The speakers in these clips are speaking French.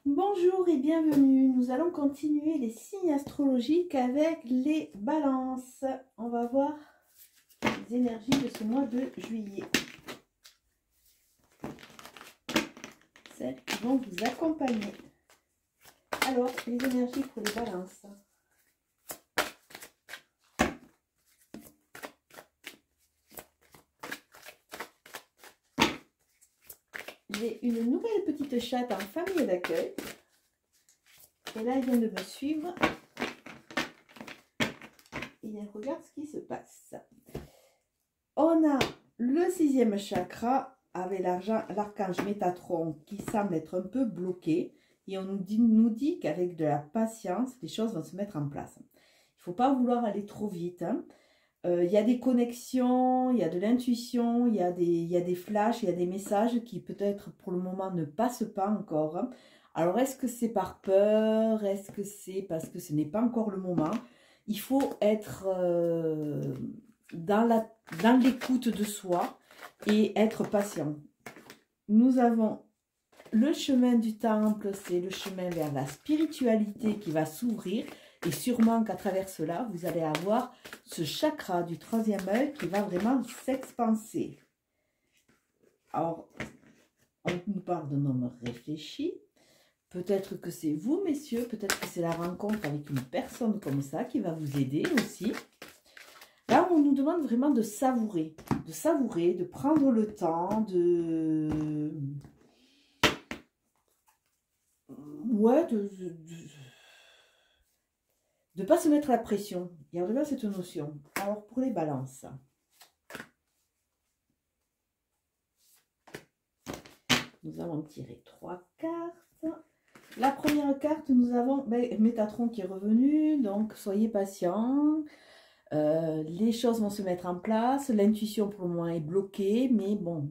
Bonjour et bienvenue. Nous allons continuer les signes astrologiques avec les balances. On va voir les énergies de ce mois de juillet. Celles qui vont vous accompagner. Alors, les énergies pour les balances. J'ai une nouvelle petite chatte en famille d'accueil. Et là, elle vient de me suivre. Et elle regarde ce qui se passe. On a le 6e chakra avec l'archange Métatron qui semble être un peu bloqué. Et on nous dit qu'avec de la patience, les choses vont se mettre en place. Il ne faut pas vouloir aller trop vite. Il y a des connexions, il y a de l'intuition, il y a des flashs, il y a des messages qui peut-être pour le moment ne passent pas encore. Alors est-ce que c'est par peur? Est-ce que c'est parce que ce n'est pas encore le moment? Il faut être dans l'écoute de soi et être patient. Nous avons le chemin du temple, c'est le chemin vers la spiritualité qui va s'ouvrir. Et sûrement qu'à travers cela, vous allez avoir ce chakra du 3e œil qui va vraiment s'expanser. Alors, on nous parle d'un homme réfléchi. Peut-être que c'est vous, messieurs. Peut-être que c'est la rencontre avec une personne comme ça qui va vous aider aussi. Là, on nous demande vraiment de savourer, de prendre le temps, ouais, de ne pas se mettre la pression. Il y a vraiment cette notion. Alors, pour les balances. Nous allons tirer 3 cartes. La première carte, nous avons Métatron qui est revenu. Donc, soyez patients. Les choses vont se mettre en place. L'intuition, pour le moment, est bloquée. Mais bon,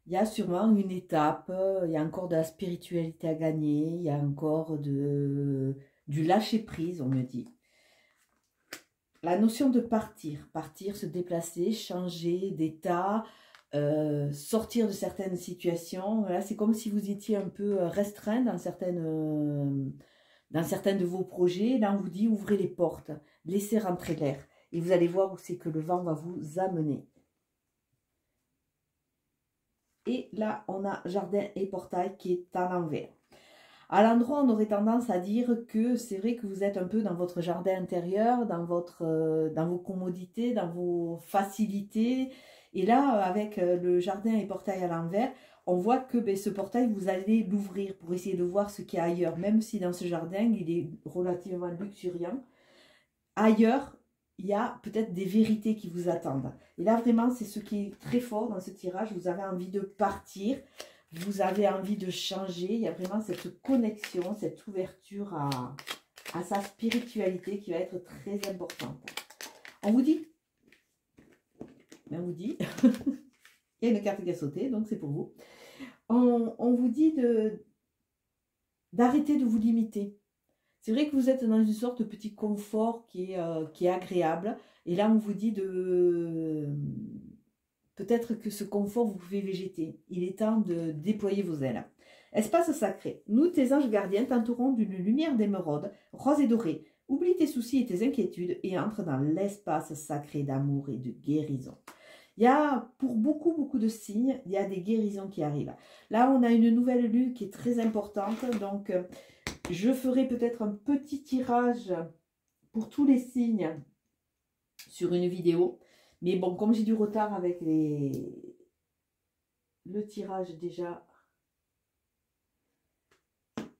il y a sûrement une étape. Il y a encore de la spiritualité à gagner. Il y a encore du lâcher-prise, on me dit. La notion de partir, se déplacer, changer d'état, sortir de certaines situations. Là, c'est comme si vous étiez un peu restreint dans certains de vos projets. Là, on vous dit ouvrez les portes, laissez rentrer l'air. Et vous allez voir où c'est que le vent va vous amener. Et là, on a jardin et portail qui est à l'envers. À l'endroit, on aurait tendance à dire que c'est vrai que vous êtes un peu dans votre jardin intérieur, dans vos commodités, dans vos facilités. Et là, avec le jardin et portail à l'envers, on voit que ce portail, vous allez l'ouvrir pour essayer de voir ce qu'il y a ailleurs. Même si dans ce jardin, il est relativement luxuriant. Ailleurs, il y a peut-être des vérités qui vous attendent. Et là, vraiment, c'est ce qui est très fort dans ce tirage. Vous avez envie de partir. Vous avez envie de changer, il y a vraiment cette connexion, cette ouverture à sa spiritualité qui va être très importante. On vous dit, il y a une carte qui a sauté, donc c'est pour vous. On vous dit d'arrêter de vous limiter. C'est vrai que vous êtes dans une sorte de petit confort qui est agréable. Et là, on vous dit peut-être que ce confort vous fait végéter. Il est temps de déployer vos ailes. Espace sacré. Nous, tes anges gardiens, t'entourons d'une lumière d'émeraude, rose et dorée. Oublie tes soucis et tes inquiétudes et entre dans l'espace sacré d'amour et de guérison. Il y a, pour beaucoup de signes, il y a des guérisons qui arrivent. Là, on a une nouvelle lune qui est très importante. Donc, je ferai peut-être un petit tirage pour tous les signes sur une vidéo. Mais bon, comme j'ai du retard avec le tirage déjà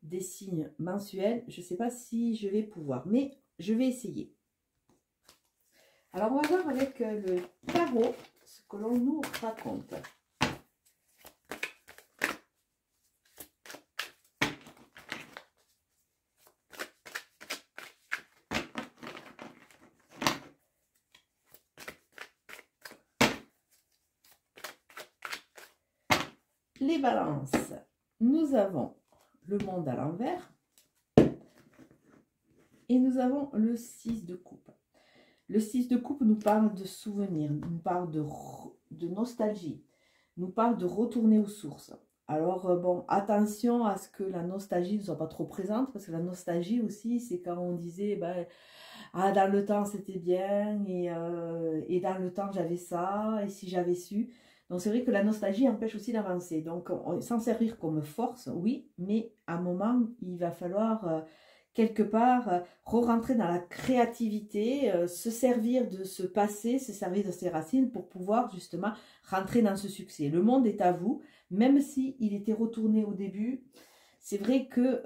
des signes mensuels, je ne sais pas si je vais pouvoir, mais je vais essayer. Alors, on va voir avec le tarot ce que l'on nous raconte. Les balances, nous avons le monde à l'envers et nous avons le 6 de coupe. Le 6 de coupe nous parle de souvenirs, nous parle de nostalgie, nous parle de retourner aux sources. Alors, bon, attention à ce que la nostalgie ne soit pas trop présente, parce que la nostalgie aussi, c'est quand on disait, ben, ah, dans le temps, c'était bien, et dans le temps, j'avais ça, et si j'avais su. Donc, c'est vrai que la nostalgie empêche aussi d'avancer. Donc, s'en servir comme force, oui, mais à un moment, il va falloir, quelque part, re-rentrer dans la créativité, se servir de ce passé, se servir de ses racines pour pouvoir, justement, rentrer dans ce succès. Le monde est à vous, même si il était retourné au début. C'est vrai que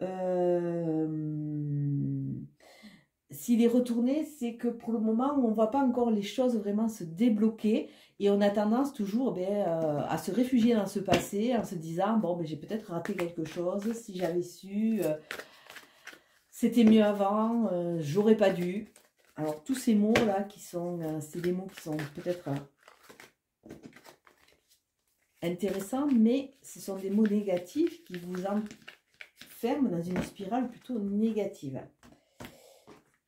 s'il est retourné, c'est que pour le moment, on ne voit pas encore les choses vraiment se débloquer et on a tendance toujours à se réfugier dans ce passé en se disant, bon, ben, j'ai peut-être raté quelque chose, si j'avais su, c'était mieux avant, j'aurais pas dû. Alors, tous ces mots-là qui sont, c'est des mots qui sont peut-être intéressants, mais ce sont des mots négatifs qui vous enferment dans une spirale plutôt négative.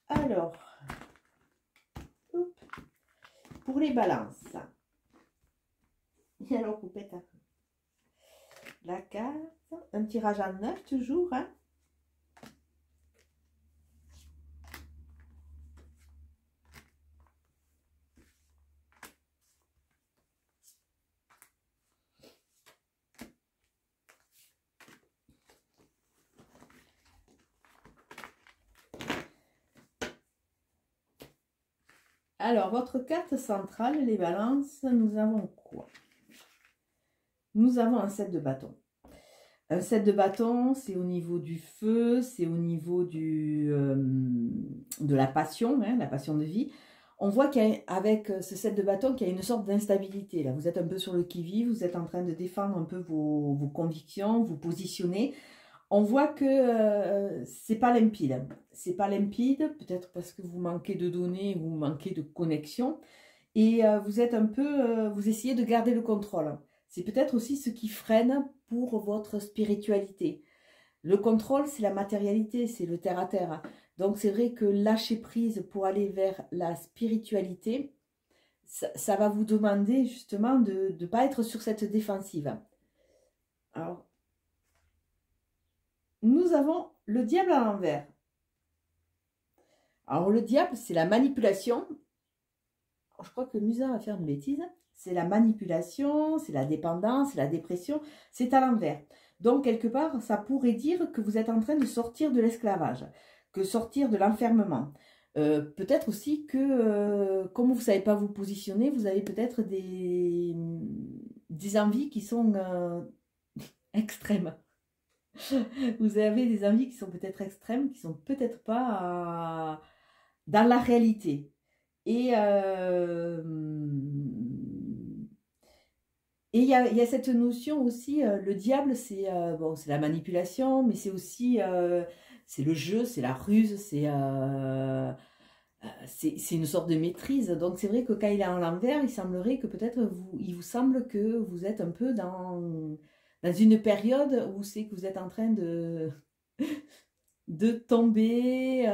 Alors, pour les balances, et alors coupette la carte, un tirage en 9 toujours, hein. Alors, votre carte centrale, les balances, nous avons quoi? Nous avons un 7 de bâton. Un 7 de bâton, c'est au niveau du feu, c'est au niveau de la passion, hein, la passion de vie. On voit qu'avec ce 7 de bâton, qu'il y a une sorte d'instabilité. Là, vous êtes un peu sur le qui-vive, vous êtes en train de défendre un peu vos convictions, vous positionner. On voit que c'est pas limpide. C'est pas limpide, peut-être parce que vous manquez de données, vous manquez de connexion. Et vous êtes un peu, vous essayez de garder le contrôle. C'est peut-être aussi ce qui freine pour votre spiritualité. Le contrôle, c'est la matérialité, c'est le terre-à-terre. Donc c'est vrai que lâcher prise pour aller vers la spiritualité, ça va vous demander justement de ne pas être sur cette défensive. Alors, nous avons le diable à l'envers. Alors le diable, c'est la manipulation. Je crois que Musa va faire une bêtise. C'est la manipulation, c'est la dépendance, c'est la dépression. C'est à l'envers. Donc, quelque part, ça pourrait dire que vous êtes en train de sortir de l'esclavage, que sortir de l'enfermement. Peut-être aussi que, comme vous ne savez pas vous positionner, vous avez peut-être des envies qui sont extrêmes. Vous avez des envies qui sont peut-être extrêmes, qui sont peut-être pas dans la réalité. Et il y a cette notion aussi, le diable, c'est bon, c'est la manipulation, mais c'est aussi c'est le jeu, c'est la ruse, c'est une sorte de maîtrise. Donc c'est vrai que quand il est en l'envers, il semblerait que peut-être il vous semble que vous êtes un peu dans une période où c'est que vous êtes en train de tomber,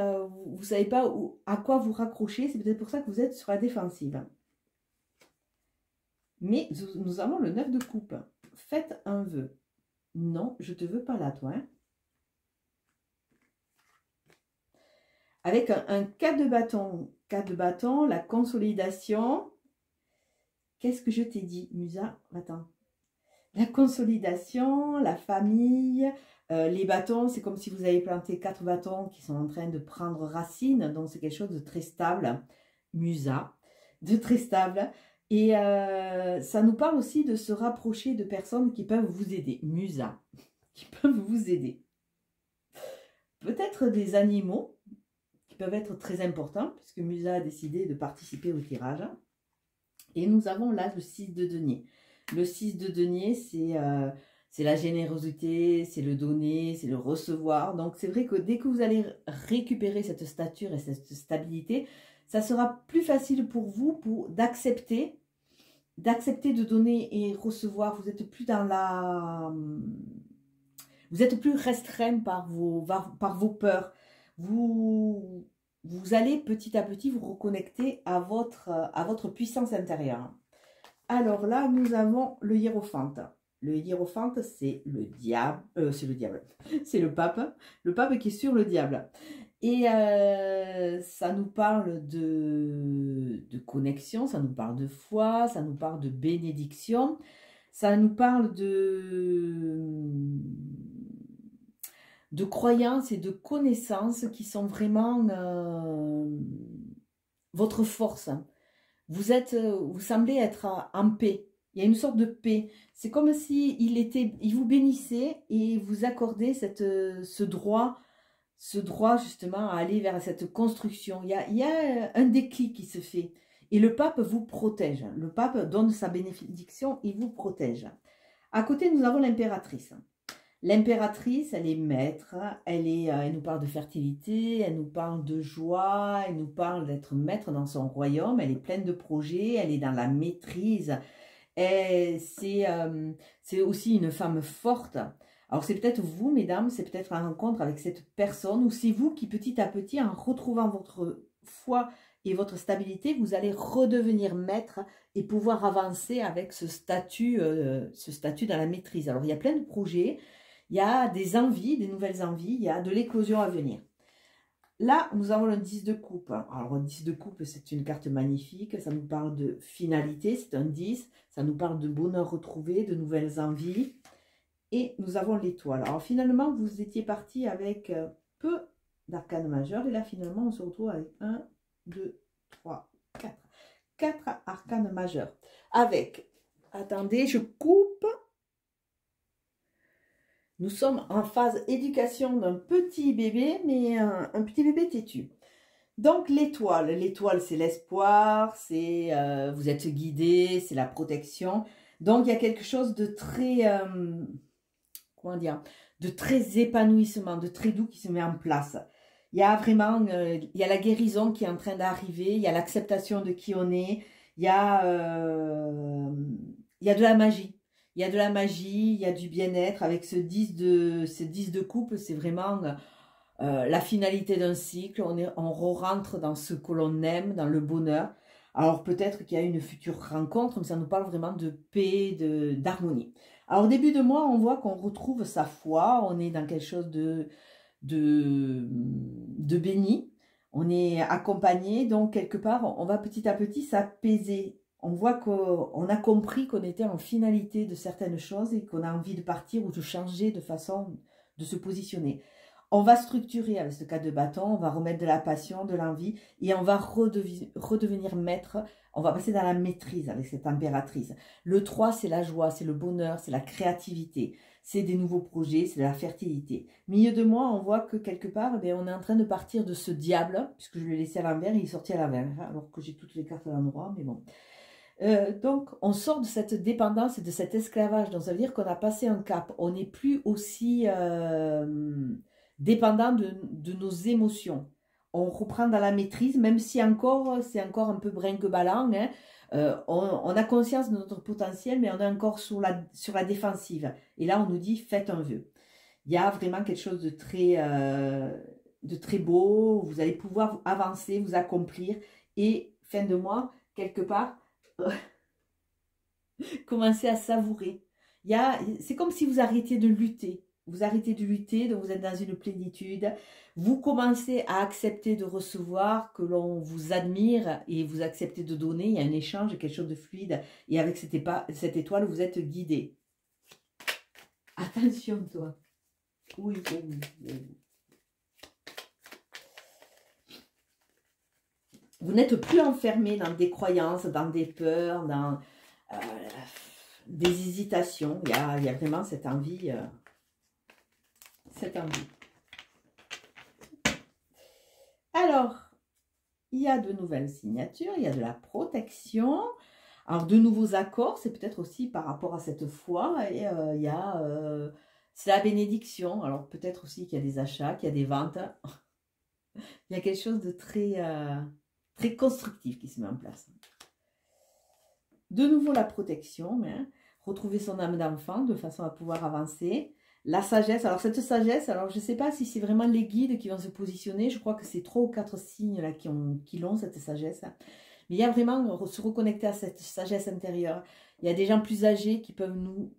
vous ne savez pas à quoi vous raccrocher, c'est peut-être pour ça que vous êtes sur la défensive. Mais nous avons le 9 de coupe. Faites un vœu. Non, je ne te veux pas là, toi. Hein. Avec un 4 de bâton. 4 de bâton, la consolidation. Qu'est-ce que je t'ai dit, Musa? Attends. La consolidation, la famille, les bâtons, c'est comme si vous avez planté 4 bâtons qui sont en train de prendre racine. Donc, c'est quelque chose de très stable. Musa, de très stable. Et ça nous parle aussi de se rapprocher de personnes qui peuvent vous aider. Musa, qui peuvent vous aider. Peut-être des animaux qui peuvent être très importants, puisque Musa a décidé de participer au tirage. Et nous avons là le 6 de denier. Le 6 de denier, c'est la générosité, c'est le donner, c'est le recevoir. Donc c'est vrai que dès que vous allez récupérer cette stature et cette stabilité, ça sera plus facile pour vous d'accepter de donner et recevoir. Vous êtes plus dans vous êtes plus restreint par vos peurs. Vous allez petit à petit vous reconnecter à votre puissance intérieure. Alors là, nous avons le hiérophante. Le hiérophante, c'est le diable, c'est le pape qui est sur le diable. Et ça nous parle de connexion, ça nous parle de foi, ça nous parle de bénédiction, ça nous parle de croyances et de connaissances qui sont vraiment votre force. Vous semblez être en paix. Il y a une sorte de paix. C'est comme si il vous bénissait et vous accordait ce droit justement à aller vers cette construction. Il y a un déclic qui se fait. Et le pape vous protège. Le pape donne sa bénédiction, il vous protège. À côté, nous avons l'impératrice. L'impératrice, elle est maître, elle nous parle de fertilité, elle nous parle de joie, elle nous parle d'être maître dans son royaume, elle est pleine de projets, elle est dans la maîtrise. C'est aussi une femme forte. Alors c'est peut-être vous, mesdames, c'est peut-être en rencontre avec cette personne, ou c'est vous qui petit à petit, en retrouvant votre foi et votre stabilité, vous allez redevenir maître et pouvoir avancer avec ce statut dans la maîtrise. Alors il y a plein de projets. Il y a des envies, des nouvelles envies, il y a de l'éclosion à venir. Là, nous avons le 10 de coupe. Alors, le 10 de coupe, c'est une carte magnifique. Ça nous parle de finalité, c'est un 10. Ça nous parle de bonheur retrouvé, de nouvelles envies. Et nous avons l'étoile. Alors, finalement, vous étiez parti avec peu d'arcanes majeures. Et là, finalement, on se retrouve avec 1, 2, 3, 4. 4 arcanes majeures. Avec, attendez, je coupe. Nous sommes en phase éducation d'un petit bébé, mais un petit bébé têtu. Donc l'étoile, c'est l'espoir, c'est vous êtes guidé, c'est la protection. Donc il y a quelque chose de très, comment dire, de très épanouissement, de très doux qui se met en place. Il y a vraiment, il y a la guérison qui est en train d'arriver, il y a l'acceptation de qui on est, il y a de la magie. Il y a de la magie, il y a du bien-être avec ce 10 de coupe, c'est vraiment la finalité d'un cycle. On rentre dans ce que l'on aime, dans le bonheur. Alors peut-être qu'il y a une future rencontre, mais ça nous parle vraiment de paix, d'harmonie. Alors au début de mois, on voit qu'on retrouve sa foi, on est dans quelque chose de béni, on est accompagné, donc quelque part, on va petit à petit s'apaiser. On voit qu'on a compris qu'on était en finalité de certaines choses et qu'on a envie de partir ou de changer de façon de se positionner. On va structurer avec ce cas de bâton, on va remettre de la passion, de l'envie et on va redevenir maître. On va passer dans la maîtrise avec cette impératrice. Le 3, c'est la joie, c'est le bonheur, c'est la créativité, c'est des nouveaux projets, c'est de la fertilité. Milieu de mois, on voit que quelque part, eh bien, on est en train de partir de ce diable, puisque je l'ai laissé à l'envers, il est sorti à l'envers, alors que j'ai toutes les cartes à l'endroit, mais bon. Donc, on sort de cette dépendance et de cet esclavage. Donc, ça veut dire qu'on a passé un cap. On n'est plus aussi dépendant de nos émotions. On reprend dans la maîtrise, même si c'est encore un peu brinque-ballant. Hein. On a conscience de notre potentiel, mais on est encore sur la défensive. Et là, on nous dit, faites un vœu. Il y a vraiment quelque chose de très beau. Vous allez pouvoir avancer, vous accomplir. Et fin de mois, quelque part, commencez à savourer. C'est comme si vous arrêtiez de lutter. Vous arrêtez de lutter, donc vous êtes dans une plénitude. Vous commencez à accepter de recevoir, que l'on vous admire et vous acceptez de donner. Il y a un échange, quelque chose de fluide. Et avec cette étoile, vous êtes guidé. Attention, toi. Oui, oui, oui. Vous n'êtes plus enfermé dans des croyances, dans des peurs, dans des hésitations. Il y a vraiment cette envie. Alors, il y a de nouvelles signatures, il y a de la protection. Alors, de nouveaux accords, c'est peut-être aussi par rapport à cette foi. Et il y a... c'est la bénédiction. Alors, peut-être aussi qu'il y a des achats, qu'il y a des ventes. Il y a quelque chose de très... très constructif qui se met en place. De nouveau la protection, hein, retrouver son âme d'enfant de façon à pouvoir avancer. La sagesse, alors cette sagesse, alors je ne sais pas si c'est vraiment les guides qui vont se positionner, je crois que c'est 3 ou 4 signes là qui l'ont cette sagesse. Mais il y a vraiment se reconnecter à cette sagesse intérieure. Il y a des gens plus âgés qui peuvent nous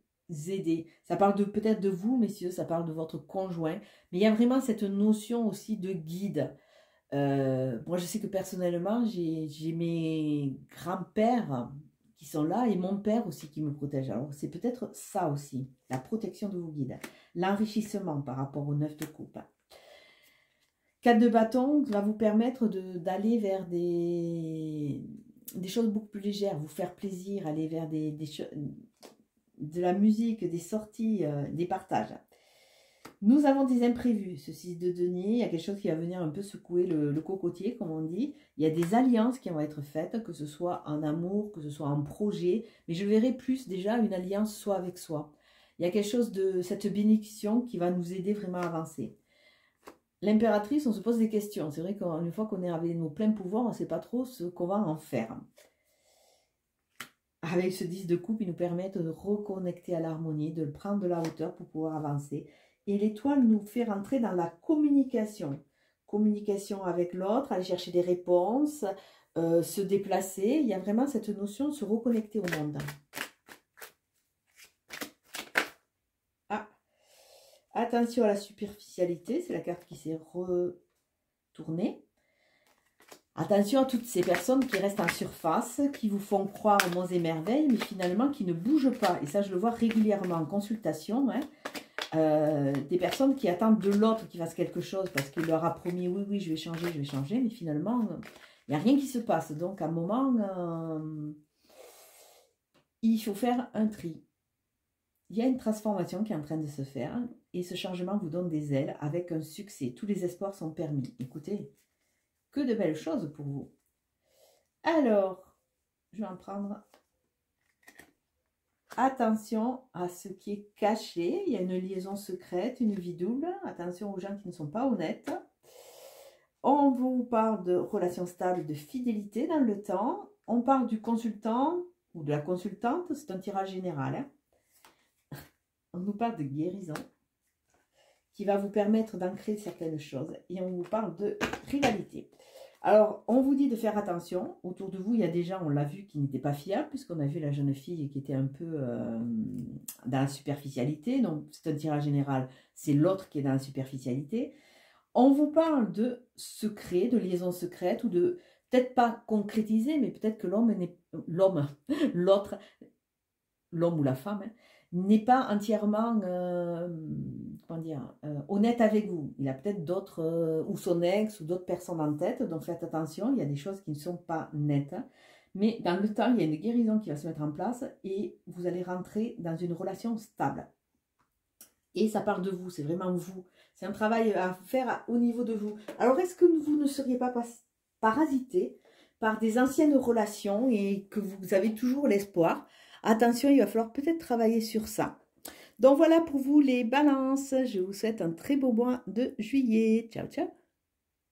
aider. Ça parle peut-être de vous, messieurs, ça parle de votre conjoint. Mais il y a vraiment cette notion aussi de guide. Moi, je sais que personnellement, j'ai mes grands-pères qui sont là et mon père aussi qui me protège. Alors, c'est peut-être ça aussi, la protection de vos guides. L'enrichissement par rapport au 9 de coupe. 4 de bâton va vous permettre d'aller vers des choses beaucoup plus légères, vous faire plaisir, aller vers de la musique, des sorties, des partages. Nous avons des imprévus, ce 6 de denier, il y a quelque chose qui va venir un peu secouer le cocotier, comme on dit. Il y a des alliances qui vont être faites, que ce soit en amour, que ce soit en projet, mais je verrai plus déjà une alliance soi avec soi. Il y a quelque chose de cette bénédiction qui va nous aider vraiment à avancer. L'impératrice, on se pose des questions. C'est vrai qu'une fois qu'on est avec nos pleins pouvoirs, on ne sait pas trop ce qu'on va en faire. Avec ce 10 de coupe, il nous permet de reconnecter à l'harmonie, de prendre de la hauteur pour pouvoir avancer. Et l'étoile nous fait rentrer dans la communication. Communication avec l'autre, aller chercher des réponses, se déplacer. Il y a vraiment cette notion de se reconnecter au monde. Ah, attention à la superficialité, c'est la carte qui s'est retournée. Attention à toutes ces personnes qui restent en surface, qui vous font croire aux monts et merveilles, mais finalement qui ne bougent pas. Et ça, je le vois régulièrement en consultation, hein. Des personnes qui attendent de l'autre qui fasse quelque chose parce qu'il leur a promis oui, oui, je vais changer, mais finalement, il n'y a rien qui se passe. Donc, à un moment, il faut faire un tri. Il y a une transformation qui est en train de se faire et ce changement vous donne des ailes avec un succès. Tous les espoirs sont permis. Écoutez, que de belles choses pour vous. Alors, je vais en prendre... Attention à ce qui est caché. Il y a une liaison secrète, une vie double. Attention aux gens qui ne sont pas honnêtes. On vous parle de relations stables, de fidélité dans le temps. On parle du consultant ou de la consultante. C'est un tirage général, hein. On nous parle de guérison qui va vous permettre d'ancrer certaines choses. Et on vous parle de rivalité. Alors, on vous dit de faire attention. Autour de vous, il y a des gens, on l'a vu, qui n'étaient pas fiables, puisqu'on a vu la jeune fille qui était un peu dans la superficialité. Donc, c'est un tirage général, c'est l'autre qui est dans la superficialité. On vous parle de secret, de liaison secrète, ou de, peut-être pas concrétiser, mais peut-être que l'homme ou la femme, hein, n'est pas entièrement honnête avec vous. Il a peut-être d'autres, ou son ex, ou d'autres personnes en tête, donc faites attention, il y a des choses qui ne sont pas nettes. Mais dans le temps, il y a une guérison qui va se mettre en place et vous allez rentrer dans une relation stable. Et ça part de vous, c'est vraiment vous. C'est un travail à faire au niveau de vous. Alors, est-ce que vous ne seriez pas parasité par des anciennes relations et que vous avez toujours l'espoir? Attention, il va falloir peut-être travailler sur ça. Donc voilà pour vous les balances. Je vous souhaite un très beau mois de juillet. Ciao, ciao.